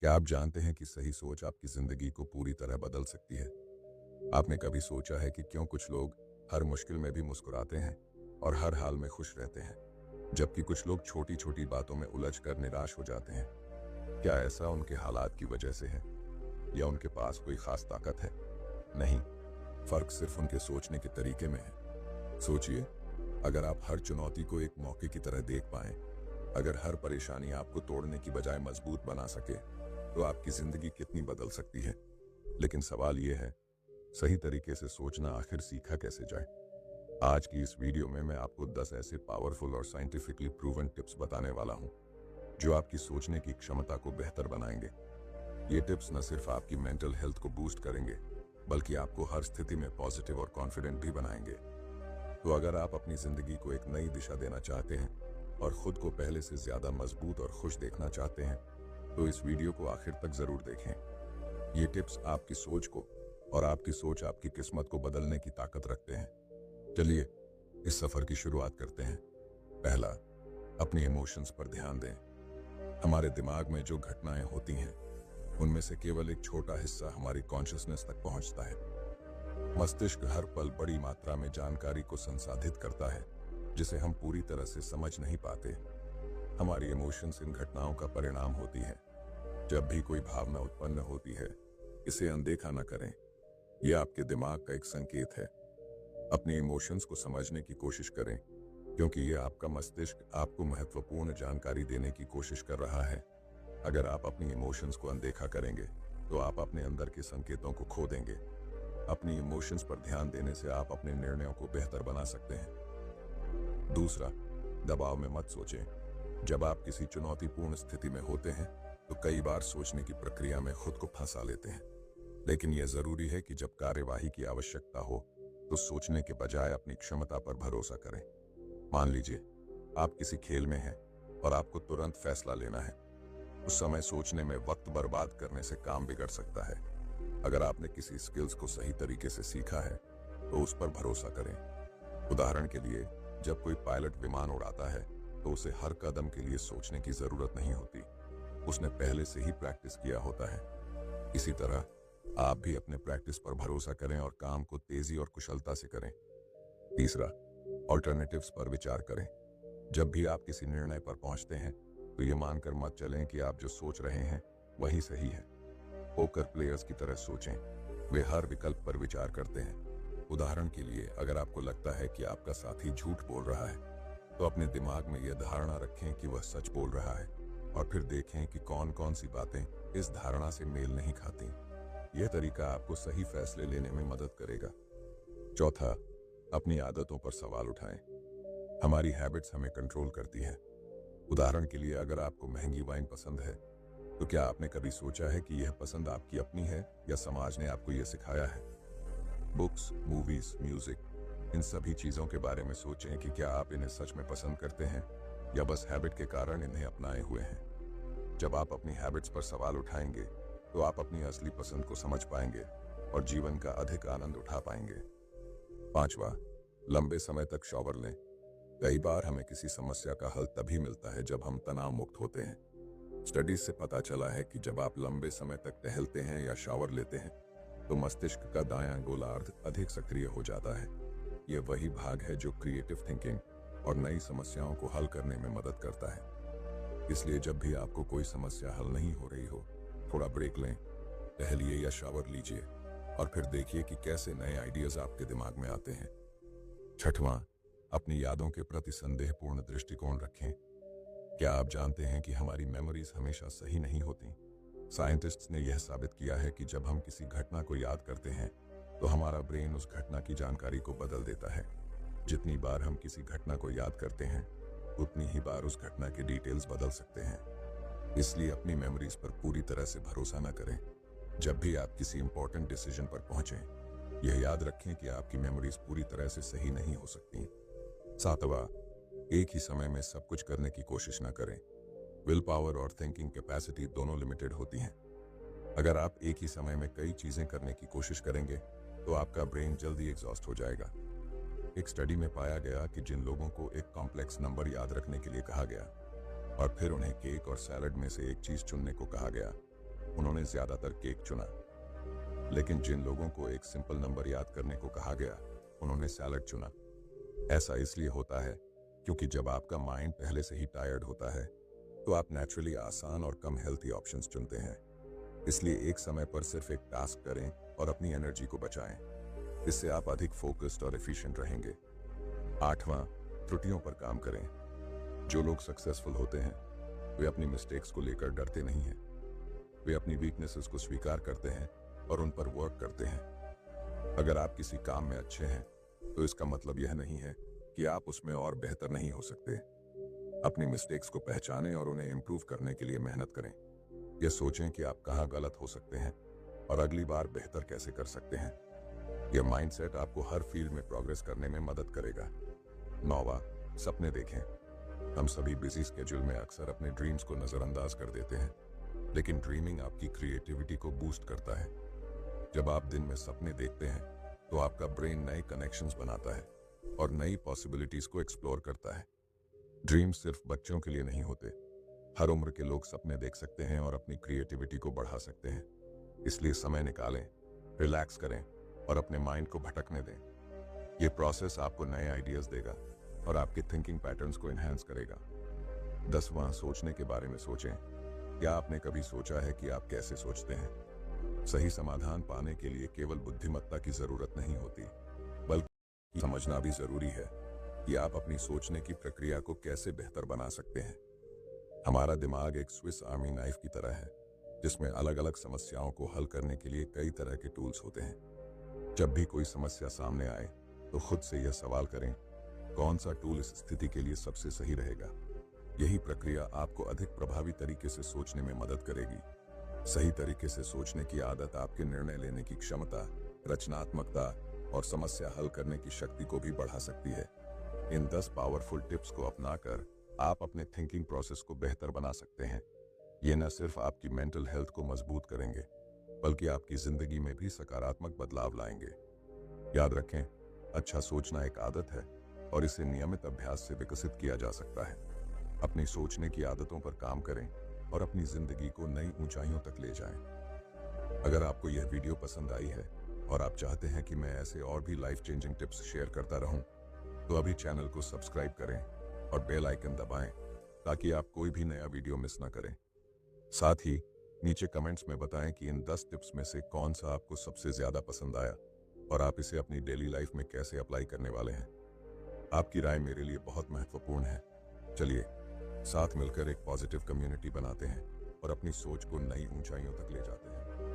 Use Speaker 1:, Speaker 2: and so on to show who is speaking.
Speaker 1: क्या आप जानते हैं कि सही सोच आपकी जिंदगी को पूरी तरह बदल सकती है? आपने कभी सोचा है कि क्यों कुछ लोग हर मुश्किल में भी मुस्कुराते हैं और हर हाल में खुश रहते हैं, जबकि कुछ लोग छोटी छोटी बातों में उलझकर निराश हो जाते हैं? क्या ऐसा उनके हालात की वजह से है या उनके पास कोई खास ताकत है? नहीं, फर्क सिर्फ उनके सोचने के तरीके में है। सोचिए, अगर आप हर चुनौती को एक मौके की तरह देख पाएं, अगर हर परेशानी आपको तोड़ने की बजाय मजबूत बना सके, तो आपकी जिंदगी कितनी बदल सकती है। लेकिन सवाल यह है, सही तरीके से सोचना आखिर सीखा कैसे जाए? आज की इस वीडियो में मैं आपको 10 ऐसे पावरफुल और साइंटिफिकली प्रूवन टिप्स बताने वाला हूं, जो आपकी सोचने की क्षमता को बेहतर बनाएंगे। ये टिप्स न सिर्फ आपकी मेंटल हेल्थ को बूस्ट करेंगे, बल्कि आपको हर स्थिति में पॉजिटिव और कॉन्फिडेंट भी बनाएंगे। तो अगर आप अपनी जिंदगी को एक नई दिशा देना चाहते हैं और खुद को पहले से ज्यादा मजबूत और खुश देखना चाहते हैं, तो इस वीडियो को आखिर तक जरूर देखें। ये टिप्स आपकी सोच को और आपकी सोच आपकी किस्मत को बदलने की ताकत रखते हैं। चलिए इस सफर की शुरुआत करते हैं। पहला, अपनी इमोशंस पर ध्यान दें। हमारे दिमाग में जो घटनाएं होती हैं, उनमें से केवल एक छोटा हिस्सा हमारी कॉन्शियसनेस तक पहुंचता है। मस्तिष्क हर पल बड़ी मात्रा में जानकारी को संसाधित करता है, जिसे हम पूरी तरह से समझ नहीं पाते। हमारी इमोशंस इन घटनाओं का परिणाम होती है। जब भी कोई भावना उत्पन्न होती है, इसे अनदेखा न करें। यह आपके दिमाग का एक संकेत है। अपने इमोशंस को समझने की कोशिश करें, क्योंकि यह आपका मस्तिष्क आपको महत्वपूर्ण जानकारी देने की कोशिश कर रहा है। अगर आप अपनी इमोशंस को अनदेखा करेंगे, तो आप अपने अंदर के संकेतों को खो देंगे। अपनी इमोशंस पर ध्यान देने से आप अपने निर्णयों को बेहतर बना सकते हैं। दूसरा, दबाव में मत सोचें। जब आप किसी चुनौतीपूर्ण स्थिति में होते हैं, तो कई बार सोचने की प्रक्रिया में खुद को फंसा लेते हैं। लेकिन यह जरूरी है कि जब कार्यवाही की आवश्यकता हो, तो सोचने के बजाय अपनी क्षमता पर भरोसा करें। मान लीजिए, आप किसी खेल में हैं और आपको तुरंत फैसला लेना है। उस समय सोचने में वक्त बर्बाद करने से काम बिगड़ सकता है। अगर आपने किसी स्किल्स को सही तरीके से सीखा है, तो उस पर भरोसा करें। उदाहरण के लिए, जब कोई पायलट विमान उड़ाता है, तो उसे हर कदम के लिए सोचने की जरूरत नहीं होती। उसने पहले से ही प्रैक्टिस किया होता है। इसी तरह आप भी अपने प्रैक्टिस पर भरोसा करें और काम को तेजी और कुशलता से करें। तीसरा, ऑल्टरनेटिव्स पर विचार करें। जब भी आप किसी निर्णय पर पहुंचते हैं, तो ये मानकर मत चलें कि आप जो सोच रहे हैं वही सही है। पोकर प्लेयर्स की तरह सोचें। वे हर विकल्प पर विचार करते हैं। उदाहरण के लिए, अगर आपको लगता है कि आपका साथी झूठ बोल रहा है, तो अपने दिमाग में यह धारणा रखें कि वह सच बोल रहा है, और फिर देखें कि कौन कौन सी बातें इस धारणा से मेल नहीं खाती। यह तरीका आपको सही फैसले लेने में मदद करेगा। चौथा, अपनी आदतों पर सवाल उठाएं। हमारी हैबिट्स हमें कंट्रोल करती हैं। उदाहरण के लिए, अगर आपको महंगी वाइन पसंद है, तो क्या आपने कभी सोचा है कि यह पसंद आपकी अपनी है या समाज ने आपको यह सिखाया है? बुक्स, मूवीज, म्यूजिक, इन सभी चीजों के बारे में सोचें कि क्या आप इन्हें सच में पसंद करते हैं या बस हैबिट के कारण इन्हें अपनाए हुए हैं। जब आप अपनी हैबिट्स पर सवाल उठाएंगे, तो आप अपनी असली पसंद को समझ पाएंगे और जीवन का अधिक आनंद उठा पाएंगे। पांचवा, लंबे समय तक शॉवर लें। कई बार हमें किसी समस्या का हल तभी मिलता है जब हम तनाव मुक्त होते हैं। स्टडीज से पता चला है कि जब आप लंबे समय तक टहलते हैं या शावर लेते हैं, तो मस्तिष्क का दायां गोलार्ध अधिक सक्रिय हो जाता है। यह वही भाग है जो क्रिएटिव थिंकिंग और नई समस्याओं को हल करने में मदद करता है। इसलिए जब भी आपको कोई समस्या हल नहीं हो रही हो, थोड़ा ब्रेक लें, टहलिए या शावर लीजिए, और फिर देखिए कि कैसे नए आइडियाज आपके दिमाग में आते हैं। छठवां, अपनी यादों के प्रति संदेहपूर्ण दृष्टिकोण रखें। क्या आप जानते हैं कि हमारी मेमोरीज हमेशा सही नहीं होती? साइंटिस्ट्स ने यह साबित किया है कि जब हम किसी घटना को याद करते हैं, तो हमारा ब्रेन उस घटना की जानकारी को बदल देता है। जितनी बार हम किसी घटना को याद करते हैं, उतनी ही बार उस घटना के डिटेल्स बदल सकते हैं। इसलिए अपनी मेमोरीज पर पूरी तरह से भरोसा न करें। जब भी आप किसी इंपॉर्टेंट डिसीजन पर पहुंचें, यह याद रखें कि आपकी मेमोरीज पूरी तरह से सही नहीं हो सकती। सातवां, एक ही समय में सब कुछ करने की कोशिश न करें। विल पावर और थिंकिंग कैपेसिटी दोनों लिमिटेड होती हैं। अगर आप एक ही समय में कई चीजें करने की कोशिश करेंगे, तो आपका ब्रेन जल्दी एग्जॉस्ट हो जाएगा। एक स्टडी में पाया गया कि जिन लोगों को एक कॉम्प्लेक्स नंबर याद रखने के लिए कहा गया और फिर उन्हें केक और सैलड में से एक चीज चुनने को कहा गया, उन्होंने ज्यादातर केक चुना। लेकिन जिन लोगों को एक सिंपल नंबर याद करने को कहा गया, उन्होंने सैलड चुना। ऐसा इसलिए होता है क्योंकि जब आपका माइंड पहले से ही टायर्ड होता है तो आप नेचुरली आसान और कम हेल्थी ऑप्शंस चुनते हैं। इसलिए एक समय पर सिर्फ एक टास्क करें और अपनी एनर्जी को बचाएं। इससे आप अधिक फोकस्ड और एफिशिएंट रहेंगे। 8वां, त्रुटियों पर काम करें। जो लोग सक्सेसफुल होते हैं वे अपनी मिस्टेक्स को लेकर डरते नहीं हैं। वे अपनी वीकनेसेस को स्वीकार करते हैं और उन पर वर्क करते हैं। अगर आप किसी काम में अच्छे हैं तो इसका मतलब यह नहीं है कि आप उसमें और बेहतर नहीं हो सकते। अपनी मिस्टेक्स को पहचानें और उन्हें इम्प्रूव करने के लिए मेहनत करें। यह सोचें कि आप कहाँ गलत हो सकते हैं और अगली बार बेहतर कैसे कर सकते हैं। यह माइंडसेट आपको हर फील्ड में प्रोग्रेस करने में मदद करेगा। 9वां, सपने देखें। हम सभी बिजी स्केड्यूल में अक्सर अपने ड्रीम्स को नजरअंदाज कर देते हैं, लेकिन ड्रीमिंग आपकी क्रिएटिविटी को बूस्ट करता है। जब आप दिन में सपने देखते हैं तो आपका ब्रेन नए कनेक्शंस बनाता है और नई पॉसिबिलिटीज को एक्सप्लोर करता है। ड्रीम्स सिर्फ बच्चों के लिए नहीं होते। हर उम्र के लोग सपने देख सकते हैं और अपनी क्रिएटिविटी को बढ़ा सकते हैं। इसलिए समय निकालें, रिलैक्स करें और अपने माइंड को भटकने दें। ये प्रोसेस आपको नए आइडियाज देगा और आपके थिंकिंग पैटर्न्स को एनहांस करेगा। 10वां, सोचने के बारे में सोचें। क्या आपने कभी सोचा है कि आप कैसे सोचते हैं? सही समाधान पाने के लिए केवल बुद्धिमत्ता की जरूरत नहीं होती, बल्कि समझना भी जरूरी है कि आप अपनी सोचने की प्रक्रिया को कैसे बेहतर बना सकते हैं। हमारा दिमाग एक स्विस आर्मी नाइफ की तरह है, जिसमें अलग अलग समस्याओं को हल करने के लिए कई तरह के टूल्स होते हैं। जब भी कोई समस्या सामने आए तो खुद से यह सवाल करें, कौन सा टूल इस स्थिति के लिए सबसे सही रहेगा। यही प्रक्रिया आपको अधिक प्रभावी तरीके से सोचने में मदद करेगी। सही तरीके से सोचने की आदत आपके निर्णय लेने की क्षमता, रचनात्मकता और समस्या हल करने की शक्ति को भी बढ़ा सकती है। इन 10 पावरफुल टिप्स को अपनाकर आप अपने थिंकिंग प्रोसेस को बेहतर बना सकते हैं। ये न सिर्फ आपकी मेंटल हेल्थ को मजबूत करेंगे, बल्कि आपकी जिंदगी में भी सकारात्मक बदलाव लाएंगे। याद रखें, अच्छा सोचना एक आदत है और इसे नियमित अभ्यास से विकसित किया जा सकता है। अपनी सोचने की आदतों पर काम करें और अपनी जिंदगी को नई ऊंचाइयों तक ले जाएं। अगर आपको यह वीडियो पसंद आई है और आप चाहते हैं कि मैं ऐसे और भी लाइफ चेंजिंग टिप्स शेयर करता रहूं, तो अभी चैनल को सब्सक्राइब करें और बेल आइकन दबाएं ताकि आप कोई भी नया वीडियो मिस ना करें। साथ ही नीचे कमेंट्स में बताएं कि इन 10 टिप्स में से कौन सा आपको सबसे ज्यादा पसंद आया और आप इसे अपनी डेली लाइफ में कैसे अप्लाई करने वाले हैं। आपकी राय मेरे लिए बहुत महत्वपूर्ण है। चलिए साथ मिलकर एक पॉजिटिव कम्युनिटी बनाते हैं और अपनी सोच को नई ऊंचाइयों तक ले जाते हैं।